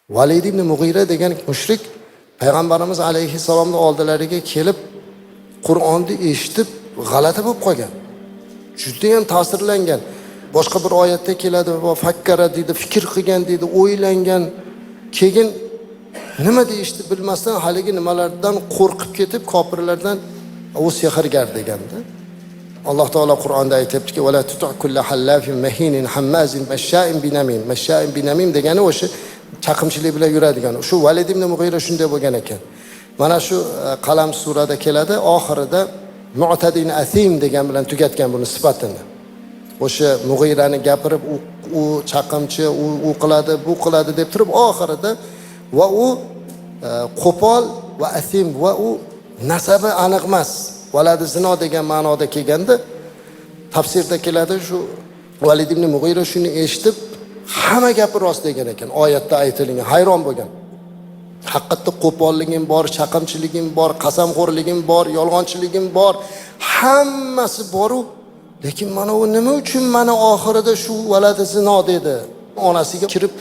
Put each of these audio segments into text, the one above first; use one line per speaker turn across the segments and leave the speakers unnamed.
Valid ibn Mughira degan mushrik payg'ambarimiz alayhissalomning oldilariga kelib Qur'onni eshitib g'alati bo'lib qolgan. Juda ham ta'sirlangan. Boshqa bir oyatda keladi va fakkara deydi, fikr qilgan deydi, o'ylangan. Keyin nima deyishni bilmasdan haligi nimalardan qo'rqib ketib, kofirlardan u sehrgar deganda. Alloh taolo Qur'onda aytibdiki: "Va la tuti' kulla hallafin mahinin hammazin mashsha'in binamin." Mashsha'in binamin degani o'sha chaqimchilik bilan yuradigan. Shu Valid ibn Mughira shunday bo'lgan ekan. Mana shu Qalam surada keladi, oxirida mu'tadin asim degan bilan tugatgan buni sifatini. O'sha Mughirani gapirib u chaqimchi, u qiladi, bu qiladi deb turib oxirida va u qo'pol va asim va u nasabi aniq emas. Valadi zino degan ma'noda kelganda tafsirda keladi, shu Valid ibn Mughira shuni eshitib hamma gapi rost degan ekan. Oyatda aytilgan, hayron bo'lgan. Haqiqatda qo'polligim bor, chaqimchiligim bor, qasamxo'rligim bor, yolg'onchiligim bor, hammasi bor-u, lekin mana u nima uchun mana oxirida shu valadi zino dedi. Onasiga kirib,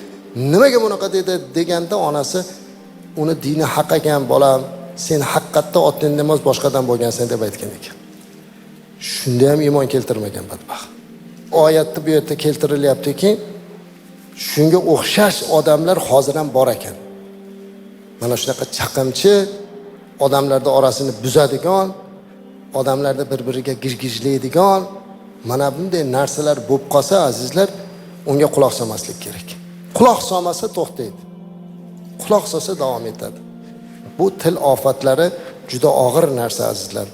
nimaga bunaqa dedi deganda onasi uni dini haq ekan, bolam, sen haqiqatda otning emas boshqadan bo'lgansan deb aytgan ekan. Shunda ham iymon keltirmagan badbaxt. Oyatda bu yerda keltirilyaptiki, shunga o'xshash odamlar hozir ham bor ekan. Mana shunaqa chaqimchi, odamlarning orasini buzadigan, odamlarni bir-biriga girgizlaydigan, mana bunday narsalar bo'lib qolsa, azizlar, unga quloq solmaslik kerak. Quloq solmasa to'xtaydi. Quloq solsa davom etadi. Bu til ofatlari juda og'ir narsa, azizlar.